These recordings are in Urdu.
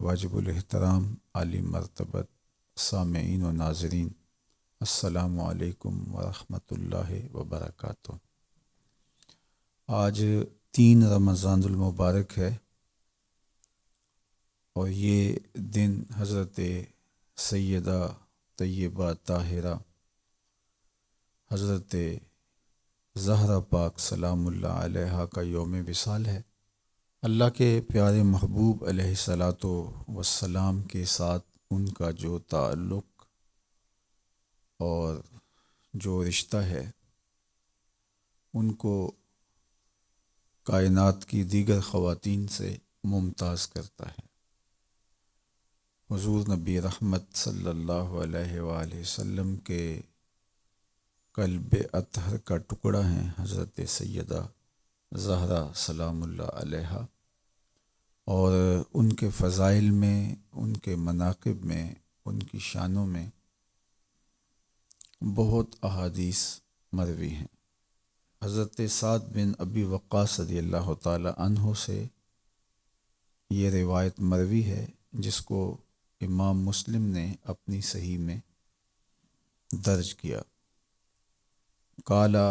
واجب الاحترام عالی مرتبت سامعین و ناظرین، السلام علیکم ورحمۃ اللہ وبرکاتہ۔ آج 3 رمضان المبارک ہے اور یہ دن حضرت سیدہ طیبہ طاہرہ حضرت زہرا پاک سلام اللہ علیہا کا یوم وصال ہے۔ اللہ کے پیارے محبوب علیہ الصلاۃ والسلام کے ساتھ ان کا جو تعلق اور جو رشتہ ہے ان کو کائنات کی دیگر خواتین سے ممتاز کرتا ہے۔ حضور نبی رحمت صلی اللہ علیہ وآلہ وسلم کے قلب اطہر کا ٹکڑا ہیں حضرت سیدہ زہرا سلام اللہ علیہا، اور ان کے فضائل میں، ان کے مناقب میں، ان کی شانوں میں بہت احادیث مروی ہیں۔ حضرت سعد بن ابی وقاص رضی اللہ تعالی عنہ سے یہ روایت مروی ہے جس کو امام مسلم نے اپنی صحیح میں درج کیا۔ قالا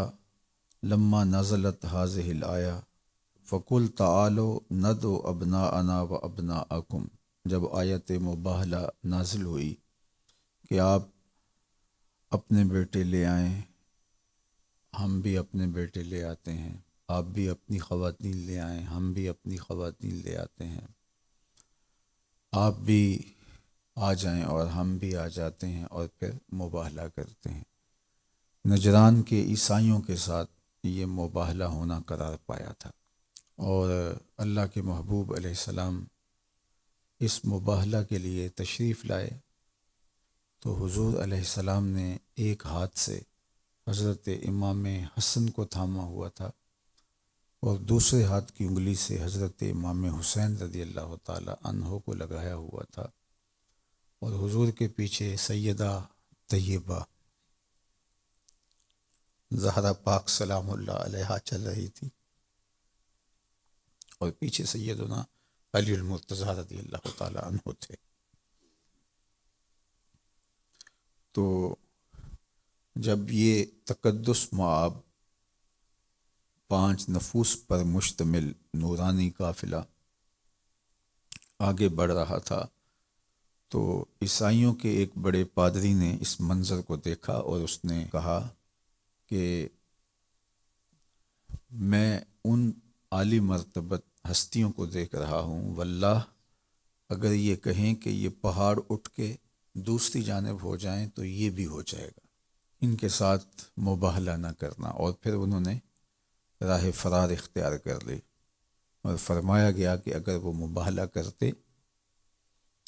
لما نزلت هذه الآیہ فقل تعالوا ندعو ابناءنا و ابناءکم، جب آیت مباہلہ نازل ہوئی کہ آپ اپنے بیٹے لے آئیں، ہم بھی اپنے بیٹے لے آتے ہیں، آپ بھی اپنی خواتین لے آئیں، ہم بھی اپنی خواتین لے آتے ہیں، آپ بھی آ جائیں اور ہم بھی آ جاتے ہیں، اور پھر مباہلہ کرتے ہیں۔ نجران کے عیسائیوں کے ساتھ یہ مباہلہ ہونا قرار پایا تھا، اور اللہ کے محبوب علیہ السلام اس مباہلہ کے لیے تشریف لائے تو حضور علیہ السلام نے ایک ہاتھ سے حضرت امام حسن کو تھاما ہوا تھا اور دوسرے ہاتھ کی انگلی سے حضرت امام حسین رضی اللہ تعالی عنہ کو لگایا ہوا تھا، اور حضور کے پیچھے سیدہ طیبہ زہرا پاک سلام اللہ علیہا چل رہی تھی، اور پیچھے سیدنا علی المرتضیٰ رضی اللہ تعالی عنہ تھے۔ تو جب یہ تقدس مآب 5 نفوس پر مشتمل نورانی قافلہ آگے بڑھ رہا تھا تو عیسائیوں کے ایک بڑے پادری نے اس منظر کو دیکھا اور اس نے کہا کہ میں ان عالی مرتبت ہستیوں کو دیکھ رہا ہوں، واللہ اگر یہ کہیں کہ یہ پہاڑ اٹھ کے دوسری جانب ہو جائیں تو یہ بھی ہو جائے گا، ان کے ساتھ مباہلہ نہ کرنا۔ اور پھر انہوں نے راہ فرار اختیار کر لی، اور فرمایا گیا کہ اگر وہ مباہلہ کرتے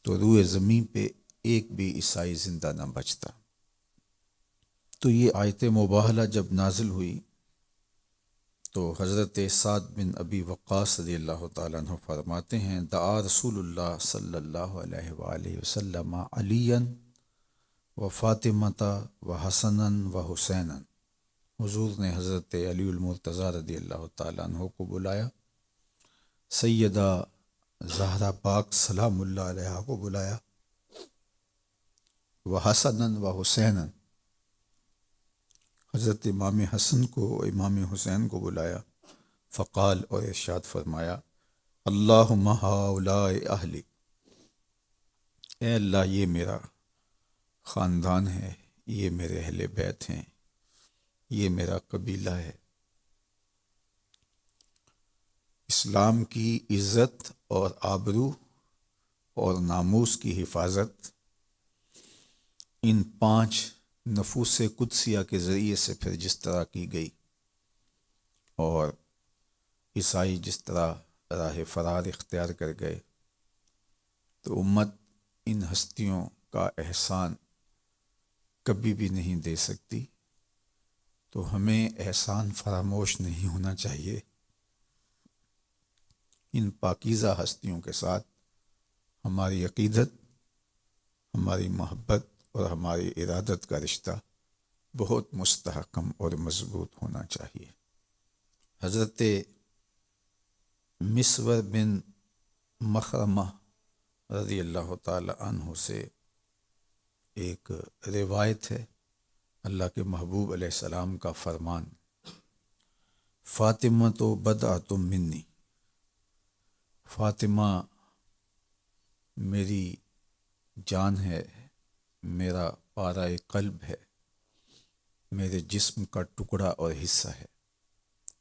تو روئے زمین پہ ایک بھی عیسائی زندہ نہ بچتا۔ تو یہ آیت مباہلہ جب نازل ہوئی تو حضرت سعد بن ابی وقاص رضی اللہ تعالیٰ عنہ فرماتے ہیں دعا رسول اللہ صلی اللہ علیہ وآلہ وسلم علی و فاطمۃ و حسن و حسین، حضور نے حضرت علی المرتضیٰ رضی اللہ تعالیٰ عنہ کو بلایا، سیدہ زہرا پاک سلام اللہ علیہ کو بلایا، و حسن و حسین، حضرت امام حسن کو امام حسین کو بلایا، فقال، اور ارشاد فرمایا اللہم ہؤلاء اہلی، اے اللہ یہ میرا خاندان ہے، یہ میرے اہل بیت ہیں، یہ میرا قبیلہ ہے۔ اسلام کی عزت اور آبرو اور ناموس کی حفاظت ان 5 نفوس قدسیہ کے ذریعے سے پھر جس طرح کی گئی، اور عیسائی جس طرح راہ فرار اختیار کر گئے، تو امت ان ہستیوں کا احسان کبھی بھی نہیں دے سکتی۔ تو ہمیں احسان فراموش نہیں ہونا چاہیے، ان پاکیزہ ہستیوں کے ساتھ ہماری عقیدت، ہماری محبت اور ہماری ارادت کا رشتہ بہت مستحکم اور مضبوط ہونا چاہیے۔ حضرت مسور بن مخرمہ رضی اللہ تعالی عنہ سے ایک روایت ہے، اللہ کے محبوب علیہ السلام کا فرمان، فاطمہ تو بدعۃ منی، فاطمہ میری جان ہے، میرا پارہ قلب ہے، میرے جسم کا ٹکڑا اور حصہ ہے۔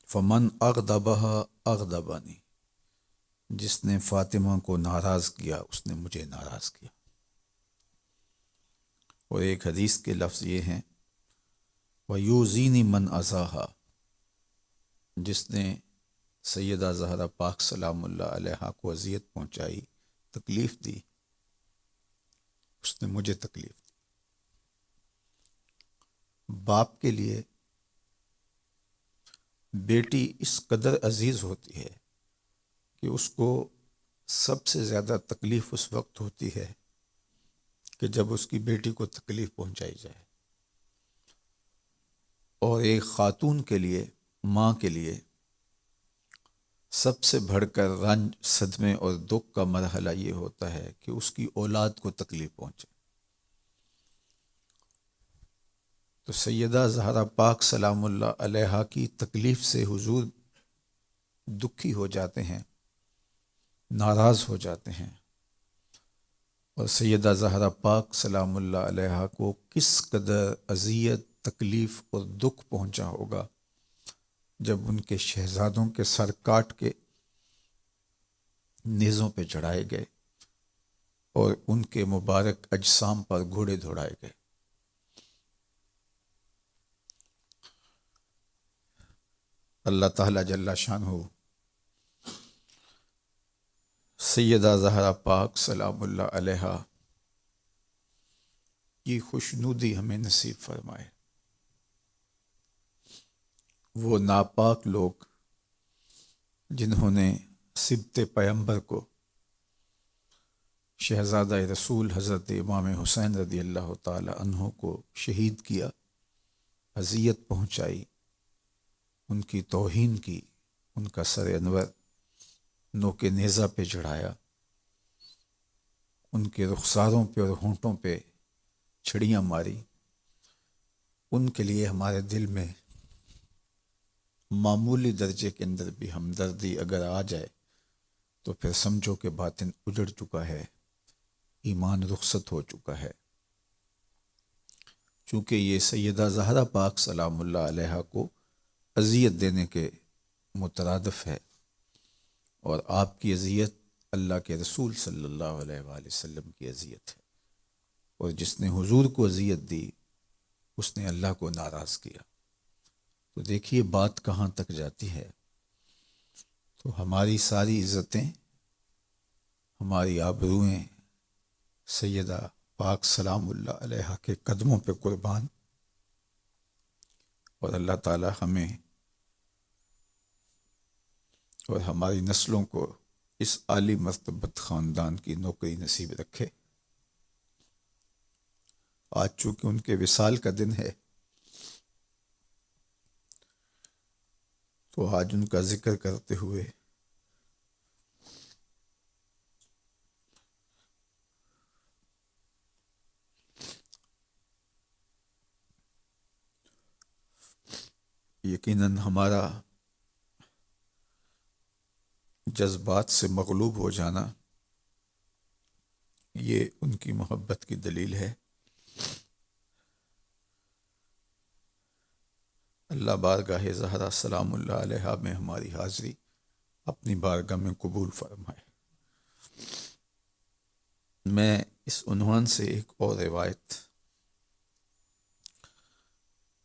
فمن اغضبہا اغضبانی، جس نے فاطمہ کو ناراض کیا اس نے مجھے ناراض کیا۔ اور ایک حدیث کے لفظ یہ ہیں، وَيُوزِينِ مَنْ أَذَاهَا، جس نے سیدہ زہرا پاک سلام اللہ علیہا کو اذیت پہنچائی، تکلیف دی، اس نے مجھے تکلیف دی۔ باپ کے لیے بیٹی اس قدر عزیز ہوتی ہے کہ اس کو سب سے زیادہ تکلیف اس وقت ہوتی ہے کہ جب اس کی بیٹی کو تکلیف پہنچائی جائے۔ اور ایک خاتون کے لیے، ماں کے لیے سب سے بڑھ کر رنج، صدمے اور دکھ کا مرحلہ یہ ہوتا ہے کہ اس کی اولاد کو تکلیف پہنچے۔ تو سیدہ زہرا پاک سلام اللہ علیہا کی تکلیف سے حضور دکھی ہو جاتے ہیں، ناراض ہو جاتے ہیں۔ اور سیدہ زہرا پاک سلام اللہ علیہا کو کس قدر اذیت، تکلیف اور دکھ پہنچا ہوگا جب ان کے شہزادوں کے سر کاٹ کے نیزوں پہ چڑھائے گئے اور ان کے مبارک اجسام پر گھوڑے دوڑائے گئے۔ اللہ تعالیٰ جل شانہ سیدہ زہرا پاک سلام اللہ علیہا کی خوشنودی ہمیں نصیب فرمائے۔ وہ ناپاک لوگ جنہوں نے سبط پیمبر کو، شہزادہ رسول حضرت امام حسین رضی اللہ تعالی عنہ کو شہید کیا، اذیت پہنچائی، ان کی توہین کی، ان کا سر انور نوک نیزہ پہ چڑھایا، ان کے رخساروں پہ اور ہونٹوں پہ چھڑیاں ماری، ان کے لیے ہمارے دل میں معمولی درجے کے اندر بھی ہمدردی اگر آ جائے تو پھر سمجھو کہ باطن اجڑ چکا ہے، ایمان رخصت ہو چکا ہے۔ چونکہ یہ سیدہ زہرا پاک سلام اللہ علیہا کو اذیت دینے کے مترادف ہے، اور آپ کی اذیت اللہ کے رسول صلی اللہ علیہ وآلہ وسلم کی اذیت ہے، اور جس نے حضور کو اذیت دی اس نے اللہ کو ناراض کیا۔ تو دیکھیے بات کہاں تک جاتی ہے۔ تو ہماری ساری عزتیں، ہماری آبروئیں سیدہ پاک سلام اللہ علیہا کے قدموں پہ قربان، اور اللہ تعالی ہمیں اور ہماری نسلوں کو اس عالی مرتبت خاندان کی نوکری نصیب رکھے۔ آج چونکہ ان کے وصال کا دن ہے تو آج ان کا ذکر کرتے ہوئے یقیناً ہمارا جذبات سے مغلوب ہو جانا یہ ان کی محبت کی دلیل ہے۔ اللہ بارگاہ زہرا سلام اللہ علیہا میں ہماری حاضری اپنی بارگاہ میں قبول فرمائے۔ میں اس عنوان سے ایک اور روایت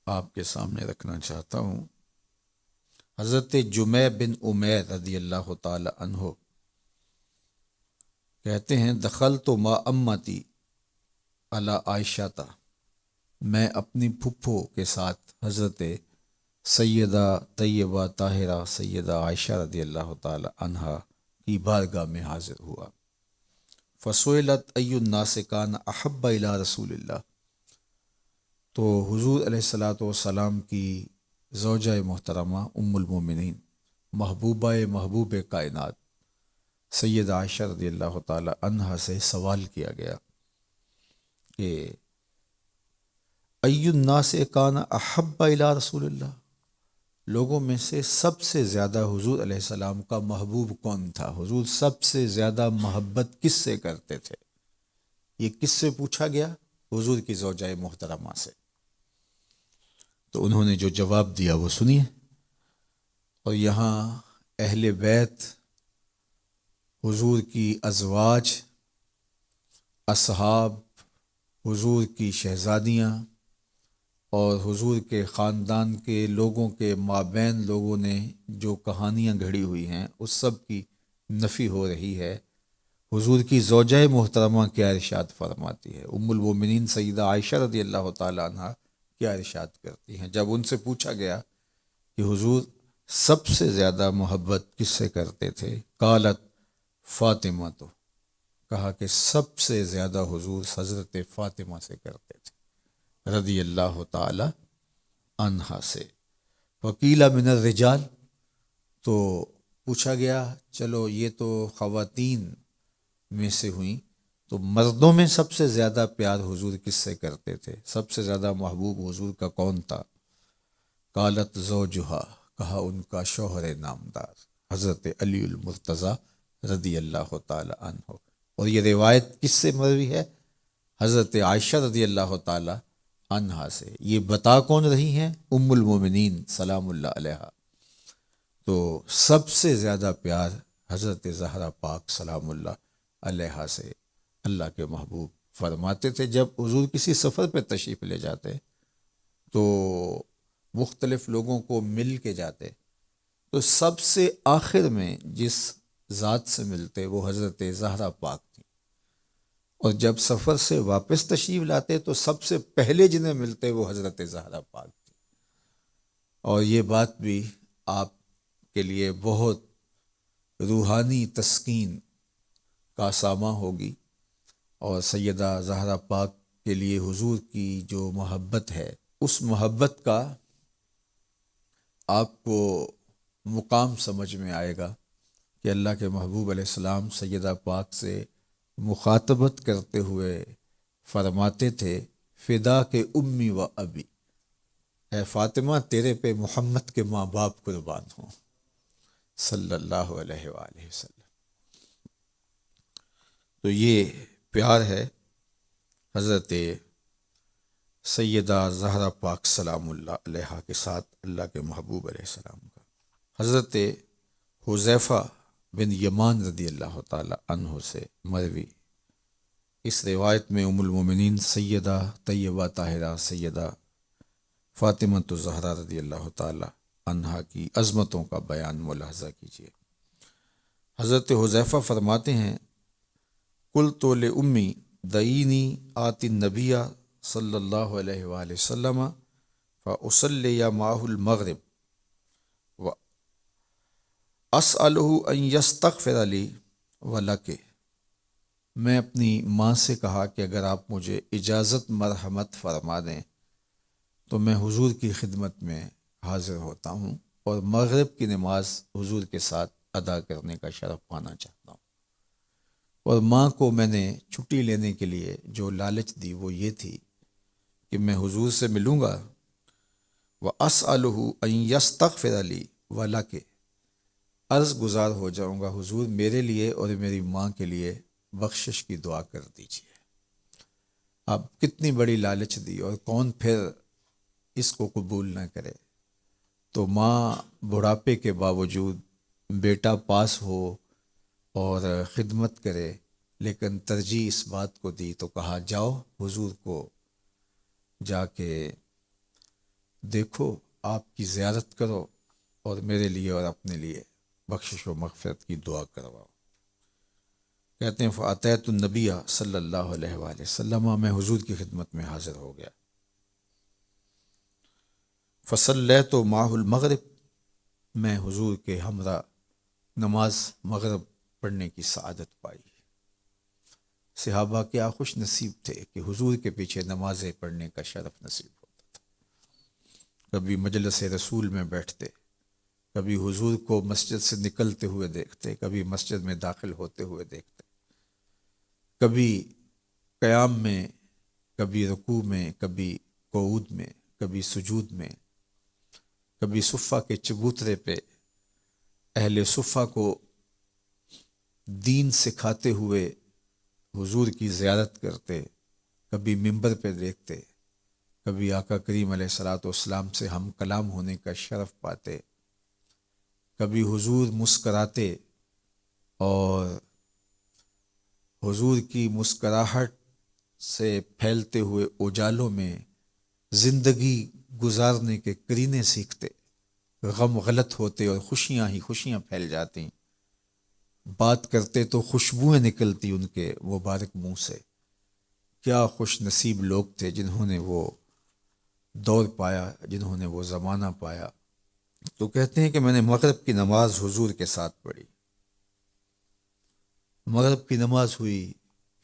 آپ کے سامنے رکھنا چاہتا ہوں۔ حضرت جمیع بن عمیر رضی اللہ تعالی عنہ کہتے ہیں، دخلت ما امتی علی عائشہ تا، میں اپنی پھپھو کے ساتھ حضرت سیدہ طیبہ طاہرہ سیدہ عائشہ رضی اللہ تعالی عنہا کی بارگاہ میں حاضر ہوا۔ فسئلت ای الناس کان احب الی رسول اللہ، تو حضور علیہ الصلاۃ والسلام کی زوجہ محترمہ ام المومنین، محبوبہ محبوب کائنات سید عائشہ رضی اللہ تعالی عنہا سے سوال کیا گیا کہ ای الناس کان احب الی رسول اللہ، لوگوں میں سے سب سے زیادہ حضور علیہ السلام کا محبوب کون تھا؟ حضور سب سے زیادہ محبت کس سے کرتے تھے؟ یہ کس سے پوچھا گیا؟ حضور کی زوجہ محترمہ سے۔ تو انہوں نے جو جواب دیا وہ سنیے۔ اور یہاں اہل بیت، حضور کی ازواج، اصحاب، حضور کی شہزادیاں اور حضور کے خاندان کے لوگوں کے مابین لوگوں نے جو کہانیاں گھڑی ہوئی ہیں اس سب کی نفی ہو رہی ہے۔ حضور کی زوجہ محترمہ کیا ارشاد فرماتی ہے؟ ام المومنین سیدہ عائشہ رضی اللہ تعالی عنہ کیا ارشاد کرتی ہیں جب ان سے پوچھا گیا کہ حضور سب سے زیادہ محبت کس سے کرتے تھے؟ قالت فاطمہ، تو کہا کہ سب سے زیادہ حضور حضرت فاطمہ سے کرتے تھے رضی اللہ تعالی عنہا سے۔ وقیل من الرجال، تو پوچھا گیا چلو یہ تو خواتین میں سے ہوئیں، تو مردوں میں سب سے زیادہ پیار حضور کس سے کرتے تھے؟ سب سے زیادہ محبوب حضور کا کون تھا؟ قالت زوجہا، کہا ان کا شوہر نامدار حضرت علی المرتضیٰ رضی اللہ تعالی عنہ۔ اور یہ روایت کس سے مروی ہے؟ حضرت عائشہ رضی اللہ تعالی عنہا سے۔ یہ بتا کون رہی ہیں؟ ام المومنین سلام اللہ علیہا۔ تو سب سے زیادہ پیار حضرت زہرا پاک سلام اللہ علیہا سے اللہ کے محبوب فرماتے تھے۔ جب حضور کسی سفر پہ تشریف لے جاتے تو مختلف لوگوں کو مل کے جاتے، تو سب سے آخر میں جس ذات سے ملتے وہ حضرت زہرا پاک تھی، اور جب سفر سے واپس تشریف لاتے تو سب سے پہلے جنہیں ملتے وہ حضرت زہرا پاک تھی۔ اور یہ بات بھی آپ کے لیے بہت روحانی تسکین کا ساماں ہوگی، اور سیدہ زہرا پاک کے لیے حضور کی جو محبت ہے اس محبت کا آپ کو مقام سمجھ میں آئے گا کہ اللہ کے محبوب علیہ السلام سیدہ پاک سے مخاطبت کرتے ہوئے فرماتے تھے فدا کے امی و ابی، اے فاطمہ تیرے پہ محمد کے ماں باپ قربان ہوں صلی اللہ علیہ وآلہ وسلم۔ تو یہ پیار ہے حضرت سیدہ زہرا پاک سلام اللہ علیہا کے ساتھ اللہ کے محبوب علیہ السلام کا۔ حضرت حذیفہ بن یمان رضی اللہ تعالی عنہ سے مروی اس روایت میں ام المومنین سیدہ طیبہ طاہرہ سیدہ فاطمہ الزہرا رضی اللہ تعالی عنہا کی عظمتوں کا بیان ملاحظہ کیجیے۔ حضرت حذیفہ فرماتے ہیں قلت لأمی دعینی آتی النبی صلی اللہ علیہ وآلہ وسلم فأصلی معہ المغرب واسألہ ان یستغفر لی ولک، میں اپنی ماں سے کہا کہ اگر آپ مجھے اجازت مرحمت فرما دیں تو میں حضور کی خدمت میں حاضر ہوتا ہوں اور مغرب کی نماز حضور کے ساتھ ادا کرنے کا شرف پانا چاہتا ہوں۔ اور ماں کو میں نے چھٹی لینے کے لیے جو لالچ دی وہ یہ تھی کہ میں حضور سے ملوں گا وَأَسْأَلُهُ أَن يَسْتَغْفِرَ لِي وَلَكِ، عرض گزار ہو جاؤں گا حضور میرے لیے اور میری ماں کے لیے بخشش کی دعا کر دیجیے۔ اب کتنی بڑی لالچ دی، اور کون پھر اس کو قبول نہ کرے؟ تو ماں بڑھاپے کے باوجود بیٹا پاس ہو اور خدمت کرے، لیکن ترجیح اس بات کو دی تو کہا جاؤ حضور کو جا کے دیکھو، آپ کی زیارت کرو اور میرے لیے اور اپنے لیے بخشش و مغفرت کی دعا کرواؤ۔ کہتے ہیں فاتیت النبی صلی اللہ علیہ وآلہ وسلم، میں حضور کی خدمت میں حاضر ہو گیا۔ فصلیت معہ المغرب، میں حضور کے ہمراہ نماز مغرب پڑھنے کی سعادت پائی۔ صحابہ کیا خوش نصیب تھے کہ حضور کے پیچھے نمازیں پڑھنے کا شرف نصیب ہوتا تھا۔ کبھی مجلس رسول میں بیٹھتے، کبھی حضور کو مسجد سے نکلتے ہوئے دیکھتے، کبھی مسجد میں داخل ہوتے ہوئے دیکھتے، کبھی قیام میں، کبھی رکوع میں، کبھی قعود میں، کبھی سجود میں، کبھی صفہ کے چبوترے پہ اہل صفہ کو دین سکھاتے ہوئے حضور کی زیارت کرتے، کبھی منبر پہ دیکھتے، کبھی آقا کریم علیہ الصلوۃ والسلام سے ہم کلام ہونے کا شرف پاتے، کبھی حضور مسکراتے اور حضور کی مسکراہٹ سے پھیلتے ہوئے اجالوں میں زندگی گزارنے کے کرینے سیکھتے، غم غلط ہوتے اور خوشیاں ہی خوشیاں پھیل جاتی، بات کرتے تو خوشبوئیں نکلتی ان کے مبارک منہ سے۔ کیا خوش نصیب لوگ تھے جنہوں نے وہ دور پایا، جنہوں نے وہ زمانہ پایا۔ تو کہتے ہیں کہ میں نے مغرب کی نماز حضور کے ساتھ پڑھی، مغرب کی نماز ہوئی،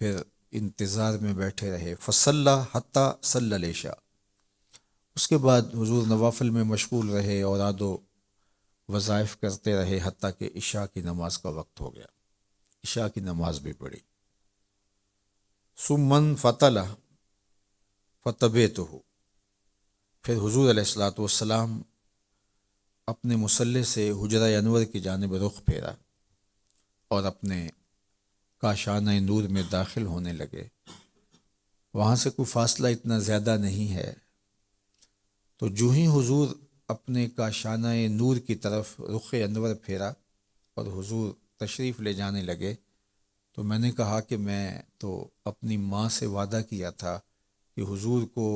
پھر انتظار میں بیٹھے رہے، فصلی حتی صلی العشاء، اس کے بعد حضور نوافل میں مشغول رہے، اوراد و وظائف کرتے رہے، حتیٰ کہ عشاء کی نماز کا وقت ہو گیا، عشاء کی نماز بھی پڑھی۔ ثم انفتل فتبعته، پھر حضور علیہ الصلوۃ والسلام اپنے مصلی سے حجرہ انور کی جانب رخ پھیرا اور اپنے کاشانہ نور میں داخل ہونے لگے۔ وہاں سے کوئی فاصلہ اتنا زیادہ نہیں ہے، تو جو ہی حضور اپنے کاشانہ نور کی طرف رخ انور پھیرا اور حضور تشریف لے جانے لگے، تو میں نے کہا کہ میں تو اپنی ماں سے وعدہ کیا تھا کہ حضور کو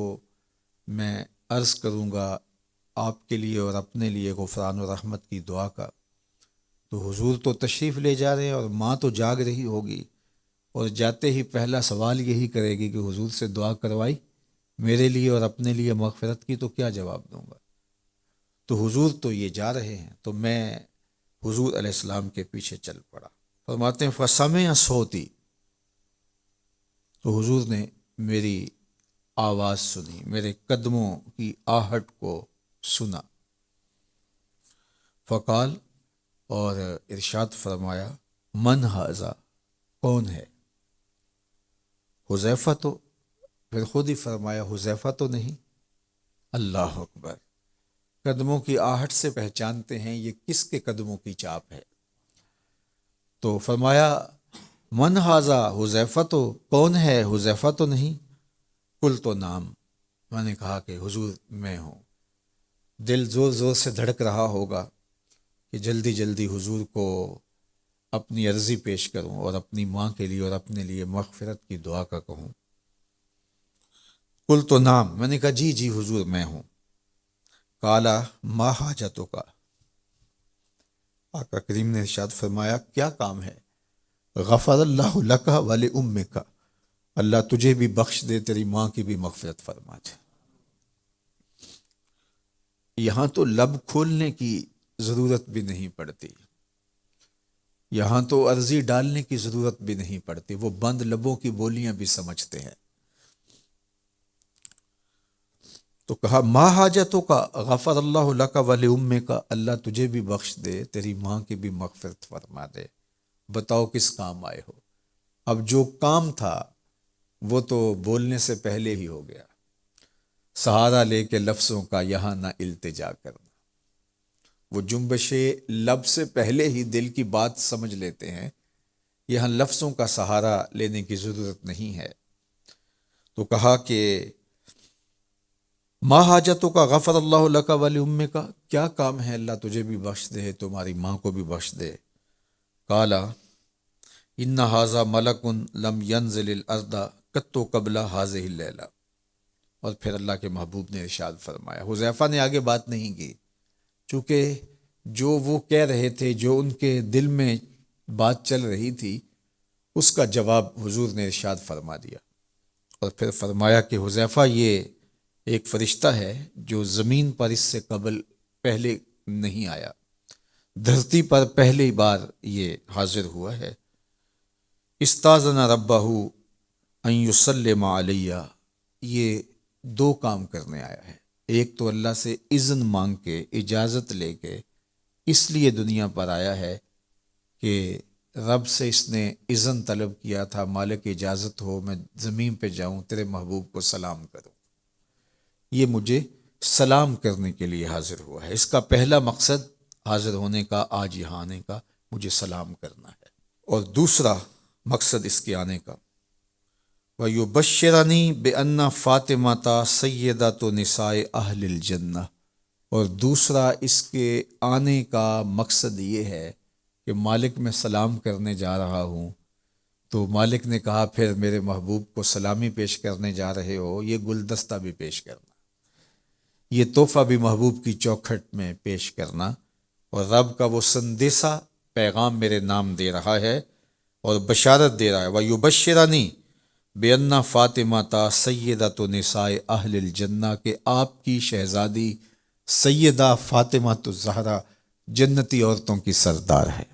میں عرض کروں گا آپ کے لیے اور اپنے لیے غفران و رحمت کی دعا کا، تو حضور تو تشریف لے جا رہے ہیں اور ماں تو جاگ رہی ہوگی، اور جاتے ہی پہلا سوال یہی کرے گی کہ حضور سے دعا کروائی میرے لیے اور اپنے لیے مغفرت کی، تو کیا جواب دوں گا؟ تو حضور تو یہ جا رہے ہیں، تو میں حضور علیہ السلام کے پیچھے چل پڑا۔ فرماتے ہیں فسمع صوتی، تو حضور نے میری آواز سنی، میرے قدموں کی آہٹ کو سنا، فقال، اور ارشاد فرمایا، من ھذا، کون ہے؟ حذیفہ، تو پھر خود ہی فرمایا حذیفہ تو نہیں۔ اللہ اکبر، قدموں کی آہٹ سے پہچانتے ہیں یہ کس کے قدموں کی چاپ ہے۔ تو فرمایا من ھذا، حذیفہ، تو کون ہے؟ حذیفہ تو نہیں۔ قل تو نام، میں نے کہا کہ حضور میں ہوں۔ دل زور زور سے دھڑک رہا ہوگا کہ جلدی جلدی حضور کو اپنی عرضی پیش کروں اور اپنی ماں کے لیے اور اپنے لیے مغفرت کی دعا کا کہوں۔ قل تو نام، میں نے کہا جی جی حضور میں ہوں۔ قالا ما حاجتک، آقا کریم نے ارشاد فرمایا کیا کام ہے؟ غفر اللہ لک ولامک، اللہ تجھے بھی بخش دے، تیری ماں کی بھی مغفرت فرما دے۔ یہاں تو لب کھولنے کی ضرورت بھی نہیں پڑتی، یہاں تو عرضی ڈالنے کی ضرورت بھی نہیں پڑتی، وہ بند لبوں کی بولیاں بھی سمجھتے ہیں۔ تو کہا ما حاجتوں کا، غفر اللہ لک ولامک، اللہ تجھے بھی بخش دے، تیری ماں کی بھی مغفرت فرما دے۔ بتاؤ کس کام آئے ہو؟ اب جو کام تھا وہ تو بولنے سے پہلے ہی ہو گیا، سہارا لے کے لفظوں کا یہاں نہ التجا کرنا۔ وہ جنبش لب سے پہلے ہی دل کی بات سمجھ لیتے ہیں، یہاں لفظوں کا سہارا لینے کی ضرورت نہیں ہے۔ تو کہا کہ ما حاجتوں کا، غفر اللہ لک ولامک، کیا کام ہے اللہ تجھے بھی بخش دے، تمہاری ماں کو بھی بخش دے۔ قالا ان ھذا ملک لم ینزل الارض قط قبل ھذہ اللیلہ، اور پھر اللہ کے محبوب نے ارشاد فرمایا، حذیفہ نے آگے بات نہیں کی، چونکہ جو وہ کہہ رہے تھے، جو ان کے دل میں بات چل رہی تھی، اس کا جواب حضور نے ارشاد فرما دیا، اور پھر فرمایا کہ حذیفہ یہ ایک فرشتہ ہے جو زمین پر اس سے قبل پہلے نہیں آیا، دھرتی پر پہلی بار یہ حاضر ہوا ہے۔ استاذن ربہ ان یسلم علیہ، یہ دو کام کرنے آیا ہے، ایک تو اللہ سے اذن مانگ کے، اجازت لے کے اس لیے دنیا پر آیا ہے کہ رب سے اس نے اذن طلب کیا تھا، مالک اجازت ہو میں زمین پہ جاؤں تیرے محبوب کو سلام کروں۔ یہ مجھے سلام کرنے کے لیے حاضر ہوا ہے، اس کا پہلا مقصد حاضر ہونے کا، آج یہاں آنے کا، مجھے سلام کرنا ہے۔ اور دوسرا مقصد اس کے آنے کا، وَيُبَشِّرَنِي بِأَنَّ فاطمہ سیدۃ نساء اہل الجنہ، اور دوسرا اس کے آنے کا مقصد یہ ہے کہ مالک میں سلام کرنے جا رہا ہوں، تو مالک نے کہا پھر میرے محبوب کو سلامی پیش کرنے جا رہے ہو، یہ گلدستہ بھی پیش کرنا، یہ تحفہ بھی محبوب کی چوکھٹ میں پیش کرنا، اور رب کا وہ سندیسہ پیغام میرے نام دے رہا ہے اور بشارت دے رہا ہے، وَيُبَشِّرَنِي بِأَنَّ فاطمہ سیدۃ نساء اہل الجنہ، کہ آپ کی شہزادی سیدہ فاطمہ الزہرا جنتی عورتوں کی سردار ہے،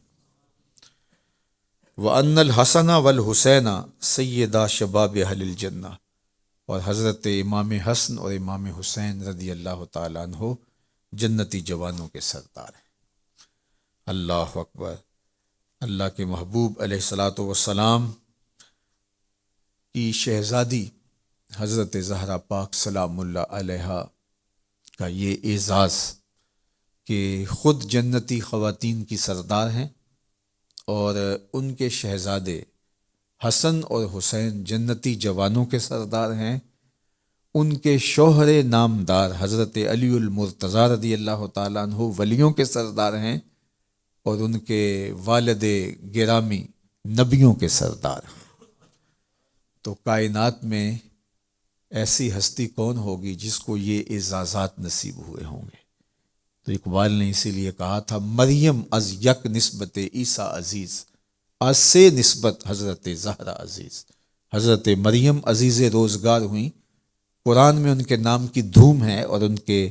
وَأَنَّ الْحَسَنَ وَالْحُسَيْنَ سیدہ شباب اہل الجنہ، اور حضرت امام حسن اور امام حسین رضی اللہ تعالیٰ عنہ جنتی جوانوں کے سردار ہیں۔ اللہ اکبر! اللہ کے محبوب علیہ الصلاۃ والسلام کی شہزادی حضرت زہرا پاک سلام اللہ علیہا کا یہ اعزاز کہ خود جنتی خواتین کی سردار ہیں، اور ان کے شہزادے حسن اور حسین جنتی جوانوں کے سردار ہیں، ان کے شوہر نامدار حضرت علی المرتضیٰ رضی اللہ تعالیٰ عنہ ولیوں کے سردار ہیں، اور ان کے والد گرامی نبیوں کے سردار ہیں۔ تو کائنات میں ایسی ہستی کون ہوگی جس کو یہ اعزازات نصیب ہوئے ہوں گے؟ تو اقبال نے اسی لیے کہا تھا، مریم از یک نسبت عیسیٰ عزیز، از سے نسبت حضرت زہرا عزیز۔ حضرت مریم عزیز روزگار ہوئیں، قرآن میں ان کے نام کی دھوم ہے، اور ان کے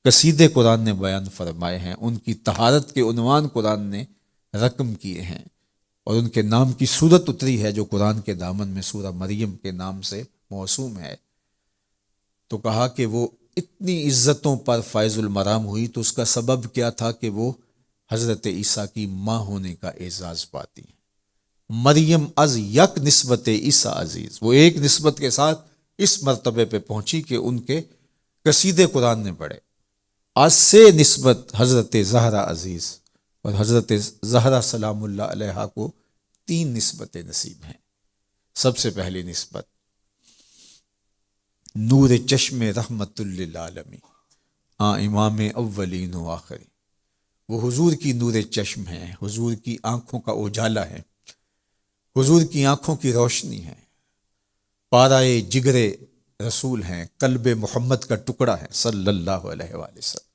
قصیدے قرآن نے بیان فرمائے ہیں، ان کی طہارت کے عنوان قرآن نے رقم کیے ہیں، اور ان کے نام کی صورت اتری ہے جو قرآن کے دامن میں سورہ مریم کے نام سے موسوم ہے۔ تو کہا کہ وہ اتنی عزتوں پر فائز المرام ہوئی، تو اس کا سبب کیا تھا کہ وہ حضرت عیسیٰ کی ماں ہونے کا اعزاز پاتی ہیں۔ مریم از یک نسبت عیسیٰ عزیز، وہ ایک نسبت کے ساتھ اس مرتبے پہ پہنچی کہ ان کے قصیدے قرآن نے پڑھے۔ از سے نسبت حضرت زہرا عزیز، اور حضرت زہرا سلام اللہ علیہا کو 3 نسبتیں نصیب ہیں۔ سب سے پہلی نسبت نور چشم رحمت للعالمین، امام اولین و آخرین، وہ حضور کی نور چشم ہیں، حضور کی آنکھوں کا اجالا ہے، حضور کی آنکھوں کی روشنی ہے، پارائے جگر رسول ہیں، قلب محمد کا ٹکڑا ہے صلی اللہ علیہ وآلہ وسلم۔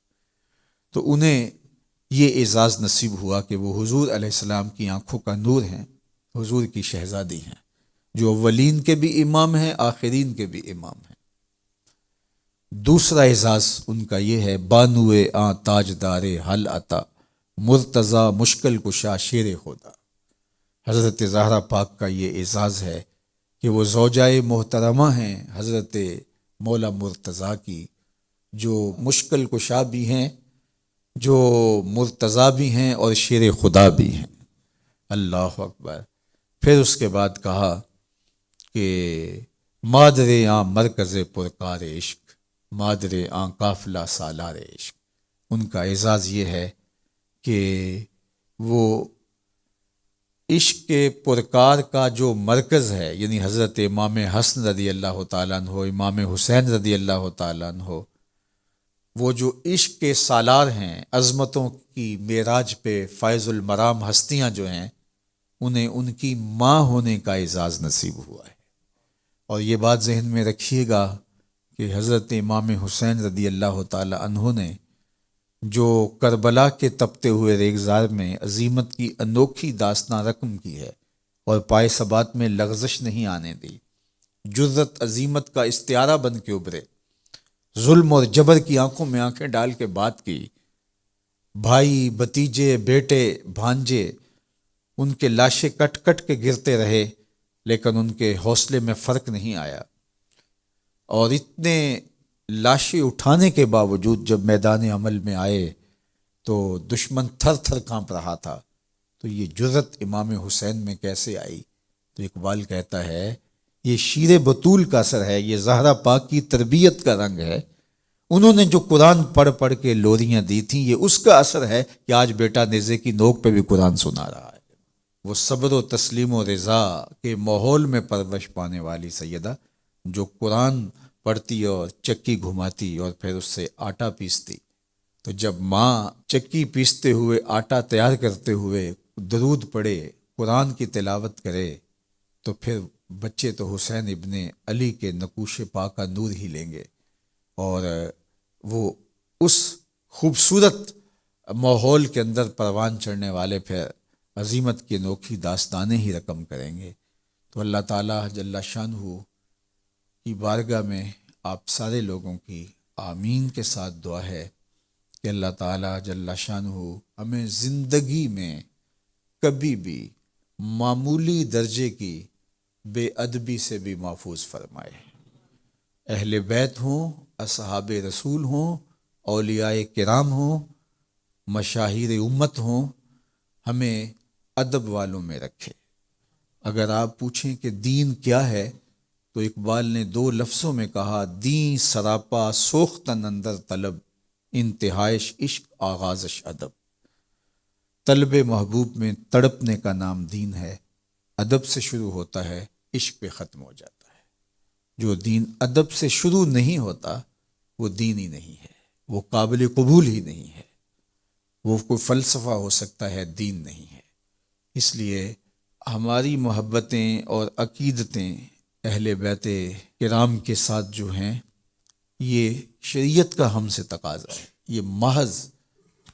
تو انہیں یہ اعزاز نصیب ہوا کہ وہ حضور علیہ السلام کی آنکھوں کا نور ہیں، حضور کی شہزادی ہیں، جو اولین کے بھی امام ہیں، آخرین کے بھی امام ہیں۔ دوسرا اعزاز ان کا یہ ہے، بانوئے آں تاجدار حل عطا، مرتضیٰ مشکل کشا شیر خدا۔ حضرت زہرا پاک کا یہ اعزاز ہے کہ وہ زوجائے محترمہ ہیں حضرت مولا مرتضیٰ کی، جو مشکل کشا بھی ہیں، جو مرتضیٰ بھی ہیں، اور شیر خدا بھی ہیں۔ اللہ اکبر! پھر اس کے بعد کہا کہ مادر آں مرکز پرکار عشق، مادر آں قافلہ سالار عشق۔ ان کا اعزاز یہ ہے کہ وہ عشق کے پرکار کا جو مرکز ہے، یعنی حضرت امام حسن رضی اللہ تعالیٰ عنہ، امام حسین رضی اللہ تعالیٰ عنہ، وہ جو عشق کے سالار ہیں، عظمتوں کی معراج پہ فائز المرام ہستیاں جو ہیں، انہیں ان کی ماں ہونے کا اعزاز نصیب ہوا ہے۔ اور یہ بات ذہن میں رکھیے گا کہ حضرت امام حسین رضی اللہ تعالیٰ عنہ نے جو کربلا کے تپتے ہوئے ریگزار میں عظیمت کی انوکھی داستان رقم کی ہے، اور پائے ثبات میں لغزش نہیں آنے دی، جرت عظیمت کا استعارہ بن کے ابھرے، ظلم اور جبر کی آنکھوں میں آنکھیں ڈال کے بات کی، بھائی بھتیجے بیٹے بھانجے ان کے لاشیں کٹ کٹ کے گرتے رہے، لیکن ان کے حوصلے میں فرق نہیں آیا، اور اتنے لاشیں اٹھانے کے باوجود جب میدان عمل میں آئے تو دشمن تھر تھر کانپ رہا تھا، تو یہ جرت امام حسین میں کیسے آئی؟ تو اقبال کہتا ہے یہ شیر بطول کا اثر ہے، یہ زہرا پاک کی تربیت کا رنگ ہے، انہوں نے جو قرآن پڑھ پڑھ کے لوریاں دی تھیں یہ اس کا اثر ہے کہ آج بیٹا نیزے کی نوک پہ بھی قرآن سنا رہا ہے۔ وہ صبر و تسلیم و رضا کے ماحول میں پرورش پانے والی سیدہ جو قرآن پڑھتی اور چکی گھماتی اور پھر اس سے آٹا پیستی، تو جب ماں چکی پیستے ہوئے آٹا تیار کرتے ہوئے درود پڑھے، قرآن کی تلاوت کرے، تو پھر بچے تو حسین ابن علی کے نقوش پا کا نور ہی لیں گے، اور وہ اس خوبصورت ماحول کے اندر پروان چڑھنے والے پھر عظیمت کی انوکھی داستانیں ہی رقم کریں گے۔ تو اللہ تعالیٰ جل شانہ کی بارگاہ میں آپ سارے لوگوں کی آمین کے ساتھ دعا ہے کہ اللہ تعالیٰ جل شانہ ہمیں زندگی میں کبھی بھی معمولی درجے کی بے ادبی سے بھی محفوظ فرمائے۔ اہل بیت ہوں، اصحاب رسول ہوں، اولیاء کرام ہوں، مشاہیر امت ہوں، ہمیں ادب والوں میں رکھے۔ اگر آپ پوچھیں کہ دین کیا ہے تو اقبال نے 2 لفظوں میں کہا، دین سراپا سوختن اندر طلب، انتہائش عشق آغازش ادب۔ طلب محبوب میں تڑپنے کا نام دین ہے، ادب سے شروع ہوتا ہے، عشق پہ ختم ہو جاتا ہے۔ جو دین ادب سے شروع نہیں ہوتا وہ دین ہی نہیں ہے، وہ قابل قبول ہی نہیں ہے، وہ کوئی فلسفہ ہو سکتا ہے، دین نہیں ہے۔ اس لیے ہماری محبتیں اور عقیدتیں اہل بیت کرام کے ساتھ جو ہیں یہ شریعت کا ہم سے تقاضا ہے، یہ محض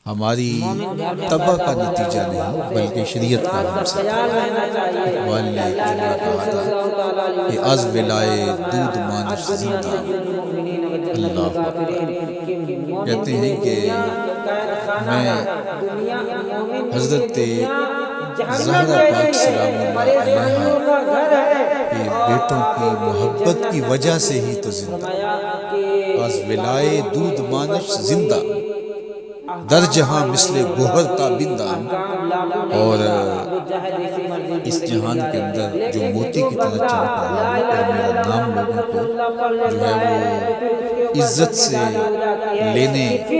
ہماری طبع کا نتیجہ نہیں بلکہ شریعت کا ہم سے اقبال نے جملہ کہا تھا کہ از ولائے دودھ مانش زندہ، اللہ اکبر۔ کہتے ہیں کہ میں حضرت زہرا پاک سلام اللہ علیہا کے بیٹوں کی محبت کی وجہ سے ہی تو زندہ، از ولائے دودھ مانش زندہ، در جہاں مثل گوہر کا بندہ، اور اس جہان کے اندر جو موتی کی طرح چمک رہا ہے، اور میرا نام لوگوں کو جو ہے وہ عزت سے لینے کا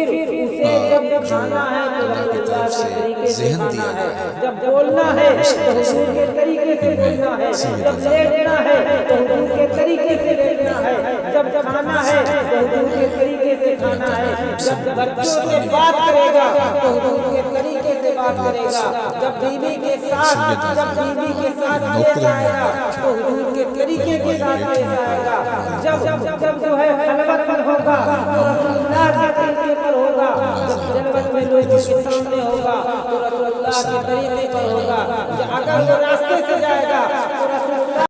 جو اللہ کی طرف سے ذہن دیا گیا ہے، جب بولنا ہے تو حضور کے طریقے سے بولنا ہے، جب لیٹنا ہے تو حضور کے طریقے سے لیٹنا ہے، جب کھانا ہے تو حضور کے طریقے سے کھانا ہے، جب بچوں سے بات کرے گا تو حضور کے طریقے سے بات کرے گا، جب بیوی کے ساتھ پیش آئے گا تو حضور کے طریقے کے ساتھ پیش آئے گا، جب جو ہے خلوت پر ہوگا تو رسول اللہ کے طریقے پر ہوگا، جب خلوت میں لوگوں کے سامنے ہوگا تو رسول اللہ کے طریقے پر ہوگا، اگر وہ راستے سے جائے گا تو رسول اللہ